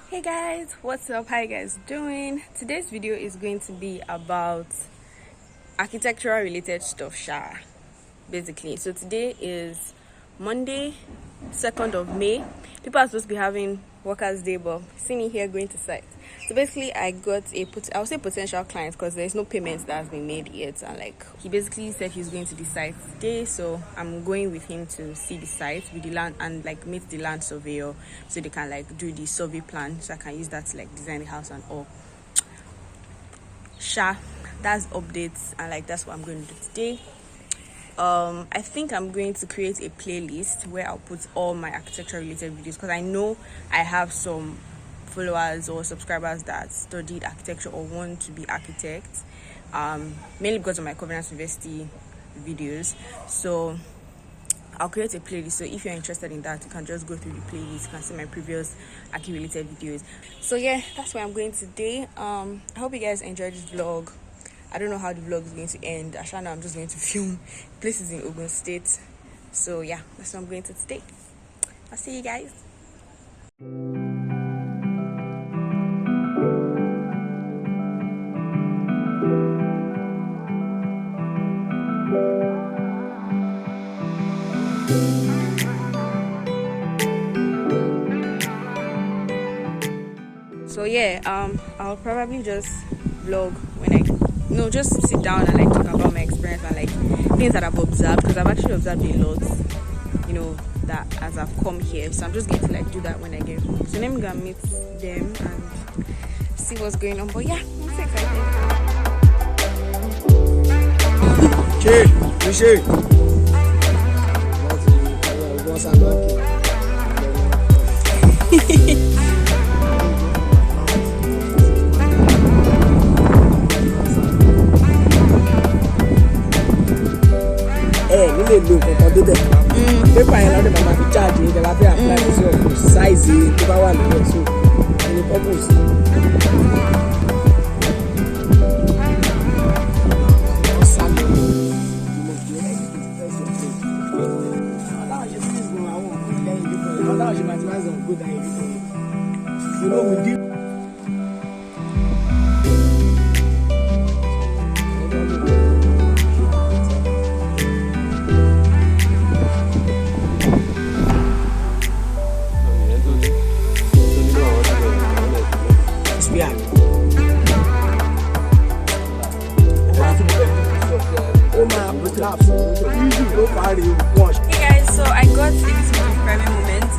Hey guys, what's up? How you guys doing? Today's video is going to be about architectural related stuff, basically. So today is Monday, 2nd of May. People are supposed to be having workers' day, but see me here going to site. So basically I got I would say potential client, because there's no payment that has been made yet, and like he basically said he's going to the site today, so I'm going with him to see the site with the land and like meet the land surveyor so they can like do the survey plan, so I can use that to like design the house and all. That's updates, and like that's what I'm going to do today. I think I'm going to create a playlist where I'll put all my architecture related videos, because I know I have some followers or subscribers that studied architecture or want to be architects, mainly because of my Covenant University videos. So I'll create a playlist, so if you're interested in that, you can just go through the playlist. You can see my previous archi related videos. So yeah, that's where I'm going today. I hope you guys enjoyed this vlog. I don't know how the vlog is going to end. Ashana, I'm just going to film places in Ogun State. So yeah, that's what I'm going to today. I'll see you guys. So yeah, I'll probably just vlog when just sit down and like talk about my experience and like things that I've observed, because I've actually observed a lot, that as I've come here. So I'm just going to like do that when I get home. So let me go and meet them and see what's going on. But yeah, I'm so excited. nílé lo nǹkan tó tẹ̀ pépà yẹn lọ́dọ̀ máa fi charge ní ìjọba fẹ́ apply for sí ọ̀pọ̀ size tó bá wà lórí ẹ̀ so any purpose. Hey guys, so I got this private moment.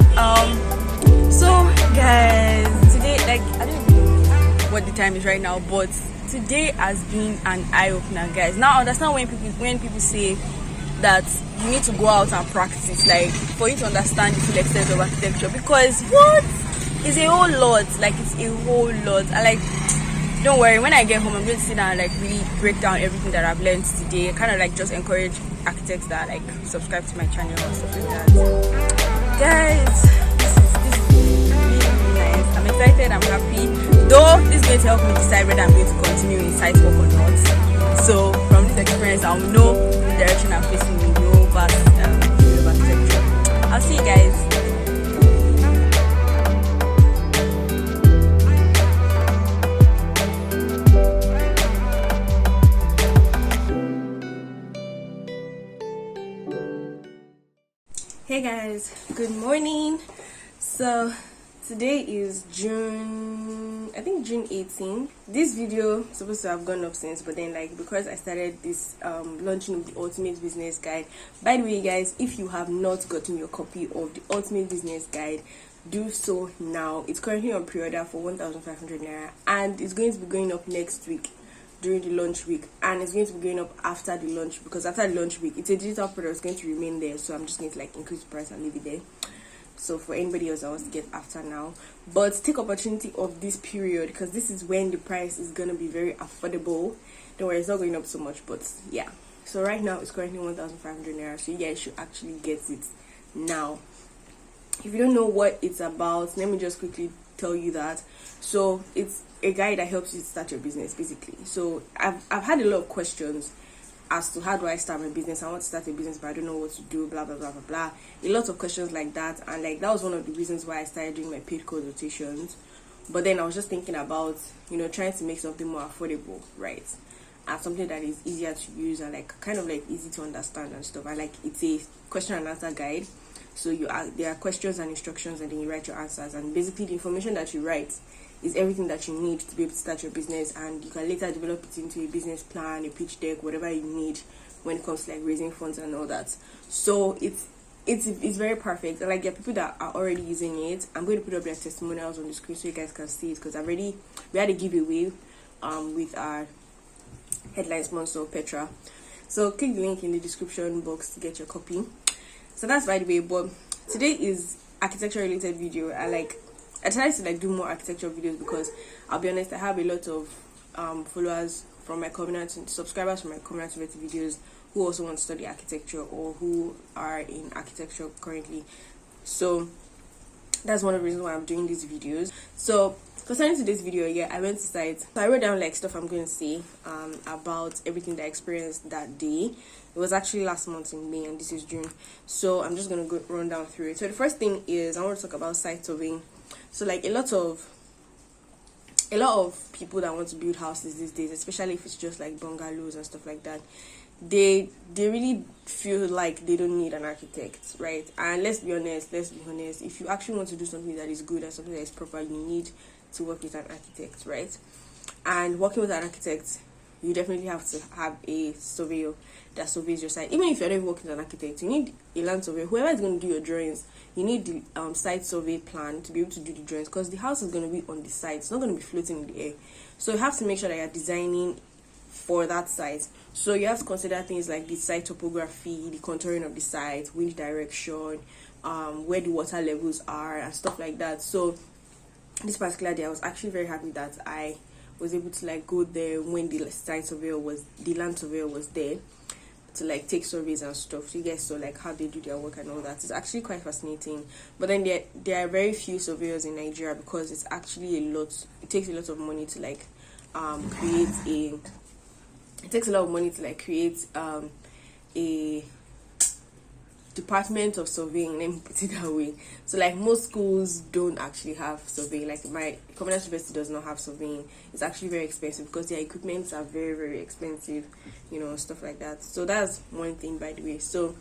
So guys, today, like, I don't even know what the time is right now, but today has been an eye-opener, guys. Now I understand when people say that you need to go out and practice, like, for you to understand the full extent of architecture, because it's a whole lot. Like, it's a whole lot. I like, don't worry, when I get home I'm going to sit down and like really break down everything that I've learned today, kind of like just encourage architects that like subscribe to my channel and stuff like that. Guys, this is really, really nice. I'm excited, I'm happy, though this is going to help me decide whether I'm going to continue in site work or not. So from this experience I'll know the direction I'm facing in the whole vast field of architecture. I'll see you guys. Hey guys, good morning. So today is June 18. This video is supposed to have gone up since, but then like because I started this launching of the Ultimate Business Guide. By the way guys, if you have not gotten your copy of the Ultimate Business Guide, do so now. It's currently on pre-order for 1,500 naira, and it's going to be going up next week during the launch week, and it's going to be going up after the launch, because after the launch week it's a digital product, it's going to remain there, so I'm just going to like increase the price and leave it there. So for anybody else that wants to get after now, but take opportunity of this period, because this is when the price is going to be very affordable. Don't worry, it's not going up so much, but yeah. So right now it's currently 1,500 naira, so you guys should actually get it now. If you don't know what it's about, let me just quickly tell you that. So it's a guide that helps you start your business, basically. So I've had a lot of questions as to how do I start my business. I want to start a business, but I don't know what to do, blah blah blah blah blah. A lot of questions like that, and like that was one of the reasons why I started doing my paid consultations But then I was just thinking about, trying to make something more affordable, right? And something that is easier to use and like kind of like easy to understand and stuff. I like it's a question and answer guide. So there are questions and instructions, and then you write your answers. And basically, the information that you write is everything that you need to be able to start your business, and you can later develop it into a business plan, a pitch deck, whatever you need when it comes to like raising funds and all that. So it's very perfect. And like there are people that are already using it. I'm going to put up their testimonials on the screen so you guys can see it, because we had a giveaway with our headline sponsor Petra. So click the link in the description box to get your copy. So that's by the way. But today is architecture related video. I decided to like do more architecture videos because I'll be honest, I have a lot of followers from my Covenant, subscribers from my Covenant videos who also want to study architecture or who are in architecture currently. So that's one of the reasons why I'm doing these videos. So concerning to this video, I went to site. So I wrote down like stuff I'm going to say about everything that I experienced that day. It was actually last month in May, and this is June. So I'm just going to run down through it. So the first thing is I want to talk about site surveying. So like a lot of people that want to build houses these days, especially if it's just like bungalows and stuff like that, they really feel like they don't need an architect, right? And let's be honest, if you actually want to do something that is good and something that is proper, you need to work with an architect, right? And working with an architect, you definitely have to have a surveyor that surveys your site. Even if you're not working with an architect, you need a land surveyor. Whoever is going to do your drawings, you need the site survey plan to be able to do the drawings, because the house is going to be on the site. It's not going to be floating in the air. So you have to make sure that you're designing for that site. So you have to consider things like the site topography, the contouring of the site, wind direction, where the water levels are and stuff like that. So this particular day I was actually very happy that I was able to like go there when the land surveyor was there to like take surveys and stuff. So you guys saw like how they do their work and all that. It's actually quite fascinating. But then there are very few surveyors in Nigeria, because it's actually it takes a lot of money to like create a department of surveying, let me put it that way. So like most schools don't actually have surveying. Like my Covenant University does not have surveying. It's actually very expensive because their equipments are very, very expensive, stuff like that. So that's one thing, by the way. So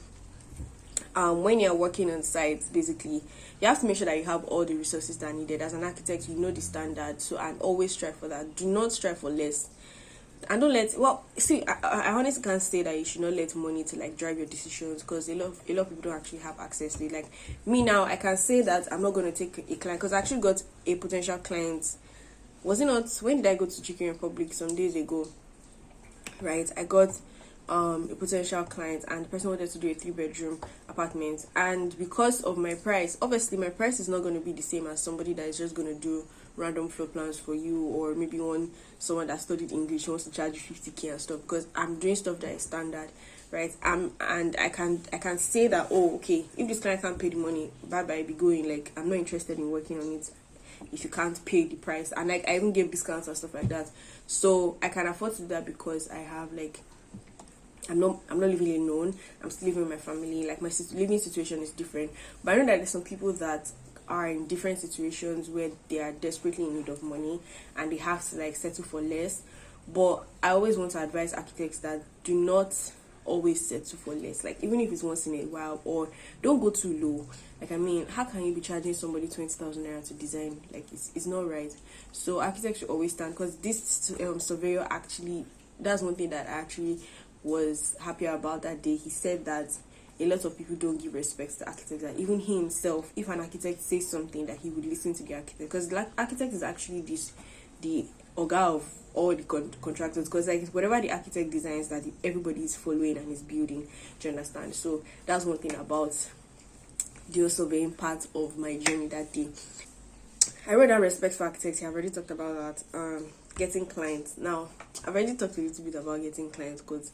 when you're working on sites, basically you have to make sure that you have all the resources that are needed. As an architect, you know the standard, so and always strive for that. Do not strive for less. And don't I honestly can't say that you should not let money to like drive your decisions, because a lot of people don't actually have access to it. Like me now, I can say that I'm not going to take a client, because I actually got a potential client. Was it not, when did I go to Chicken Republic some days ago, right? I got a potential client, and the person wanted to do a 3-bedroom apartment, and because of my price, obviously my price is not going to be the same as somebody that is just going to do random floor plans for you, or maybe someone that studied English wants to charge you 50k and stuff, because I'm doing stuff that is standard, right? And I can say that, oh, okay, if this client can't pay the money, bye be going. Like, I'm not interested in working on it if you can't pay the price. And like I even give discounts and stuff like that, so I can afford to do that, because I have like I'm not living alone. I'm still living with my family. Like my living situation is different, but I know that there's some people that are in different situations where they are desperately in need of money and they have to like settle for less. But I always want to advise architects that do not always settle for less. Like even if it's once in a while, or don't go too low. Like, I mean, how can you be charging somebody 20,000 naira to design? Like, it's not right. So architects should always stand, because this surveyor actually, that's one thing that I actually was happy about that day. He said that a lot of people don't give respect to architects, that even he himself, if an architect says something, that he would listen to the architect, because the architect is actually the organ of all the contractors, because like whatever the architect designs, that everybody is following and is building. Do you understand? So that's one thing about the surveying part of my journey that day. I wrote down respect for architects. I've already talked about that. Getting clients. Now I've already talked a little bit about getting clients, because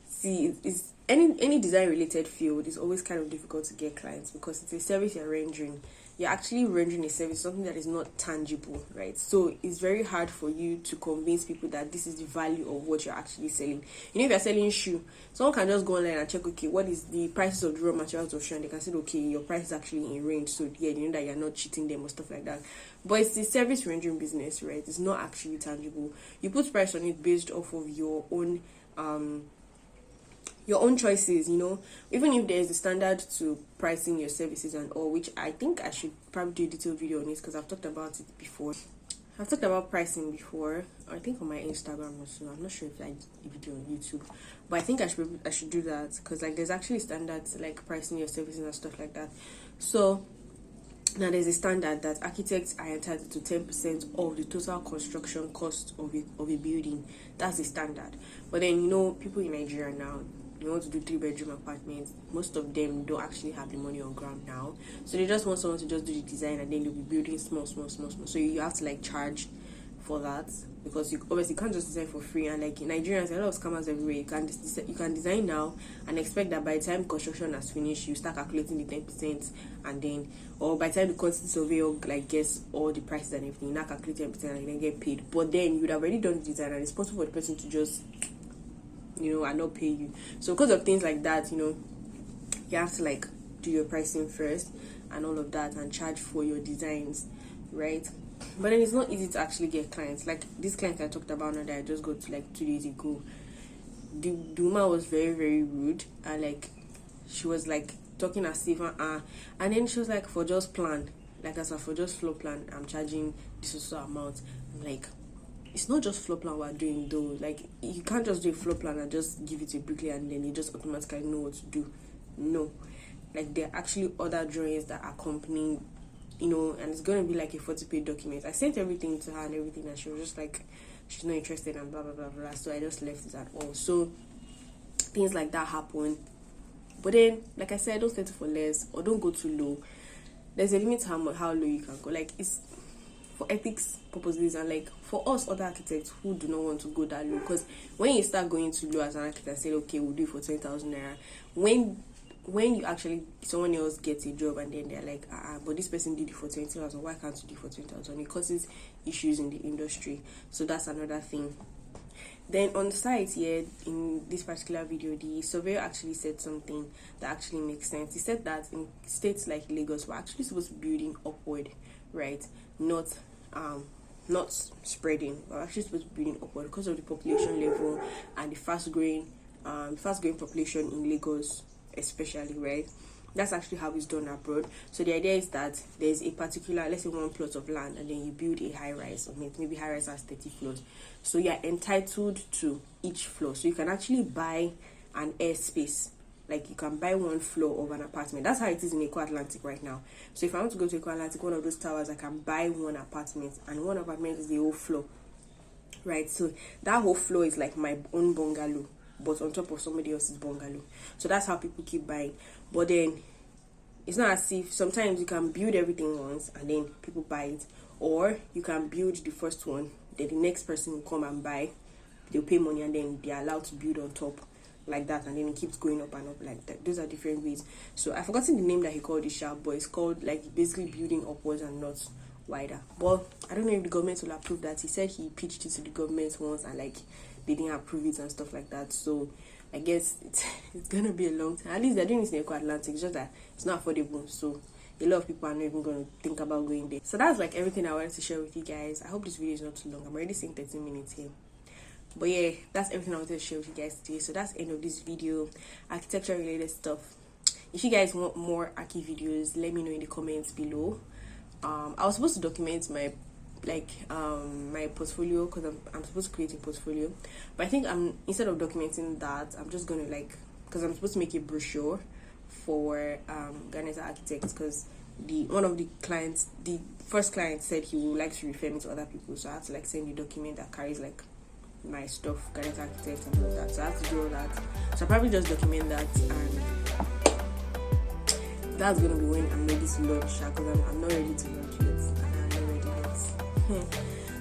see, it's any design related field is always kind of difficult to get clients, because it's a service you're rendering. you're actually rendering a service, something that is not tangible, right? So it's very hard for you to convince people that this is the value of what you're actually selling. You know, if you're selling shoe, someone can just go online and check, okay, what is the prices of the raw materials of shoe, and they can say, okay, your price is actually in range, so yeah, you know that you're not cheating them or stuff like that. But it's the service rendering business, right? It's not actually tangible. You put price on it based off of your own choices, you know. Even if there's a standard to pricing your services and all, which I think I should probably do a detailed video on it, because I've talked about it before. I've talked about pricing before, I think on my Instagram also. I'm not sure if I did a video on YouTube, but I think I should do that, because like there's actually standards like pricing your services and stuff like that. So now there's a standard that architects are entitled to 10% of the total construction cost of a building. That's the standard. But then, you know, people in Nigeria now, they want to do 3-bedroom apartments. Most of them don't actually have the money on ground now, so they just want someone to just do the design, and then they'll be building small. So you have to like charge for that, because you obviously can't just design for free. And like in Nigeria, there's a lot of scammers everywhere. You can design now and expect that by the time construction has finished, you start calculating the 10%, and then, or by the time the quantity surveyor like guess all the prices and everything, you now calculate 10% and you then get paid. But then you would have already done the design, and it's possible for the person to just, you know, and not pay you. So because of things like that, you know, you have to like do your pricing first and all of that, and charge for your designs, right? But then it's not easy to actually get clients. Like this client I talked about now that I just got to like 2 days ago, the woman was very, very rude, and like she was like talking as if and then she was like, for just plan, like as for just floor plan, I'm charging this also amount. I'm like, it's not just floor plan we're doing though. Like you can't just do a floor plan and just give it to a bricklayer and then you just automatically know what to do. No, like there are actually other drawings that accompany, you know, and it's gonna be like a 40-page document. I sent everything to her and everything, and she was just like, she's not interested and blah blah blah blah. So I just left it at all. So things like that happen. But then, like I said, don't settle for less or don't go too low. There's a limit to how low you can go. Like it's for ethics purposes, and like for us other architects who do not want to go that low, because when you start going too low as an architect and say, okay, we'll do it for 10,000 naira, when you actually, someone else gets a job and then they're like, but this person did it for 20,000, why can't you do it for 20,000? It causes issues in the industry. So that's another thing. Then on the site here, in this particular video, the surveyor actually said something that actually makes sense. He said that in states like Lagos, we're actually supposed to be building upward, right? Not spreading. We're actually supposed to be building upward because of the population level and the fast growing population in Lagos, especially, right? That's actually how it's done abroad. So the idea is that there's a particular, let's say, one plot of land, and then you build a high rise on it. Maybe high rise has 30 floors, so you're entitled to each floor. So you can actually buy an airspace. Like you can buy one floor of an apartment. That's how it is in Eco Atlantic right now. So if I want to go to Eco Atlantic, one of those towers, I can buy one apartment, and one apartment is the whole floor, right? So that whole floor is like my own bungalow, but on top of somebody else's bungalow. So that's how people keep buying. But then it's not as if, sometimes you can build everything once and then people buy it, or you can build the first one, then the next person will come and buy, they'll pay money, and then they're allowed to build on top, like that, and then it keeps going up and up like that. Those are different ways. So I've forgotten the name that he called it, but it's called like basically building upwards and not wider. But I don't know if the government will approve that. He said he pitched it to the government once and like they didn't approve it and stuff like that. So I guess it's gonna be a long time. At least they're doing this in Eco Atlantic, it's just that it's not affordable, so a lot of people are not even gonna think about going there. So that's like everything I wanted to share with you guys. I hope this video is not too long. I'm already saying 13 minutes here. But yeah, that's everything I wanted to share with you guys today. So that's the end of this video, architecture related stuff. If you guys want more Aki videos, let me know in the comments below. I was supposed to document my my portfolio, because I'm supposed to create a portfolio, but I think instead of documenting that, I'm just gonna because I'm supposed to make a brochure for Ghanaian architects, because one of the clients, the first client, said he would like to refer me to other people, so I have to like send a document that carries like my stuff, Ghanaian architects and all that. So I have to do all that. So I'll probably just document that, and that's gonna be when I'm ready to launch, because I'm not ready to launch yet.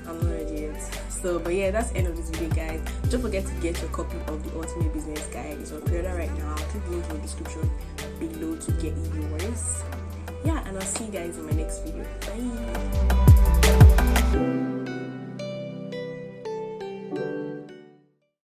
I'm not ready yet. So, but yeah, that's the end of this video, guys. Don't forget to get your copy of the Ultimate Business Guide. It's on pre-order right now. I'll click the link in the description below to get yours. yeah, and I'll see you guys in my next video. Bye.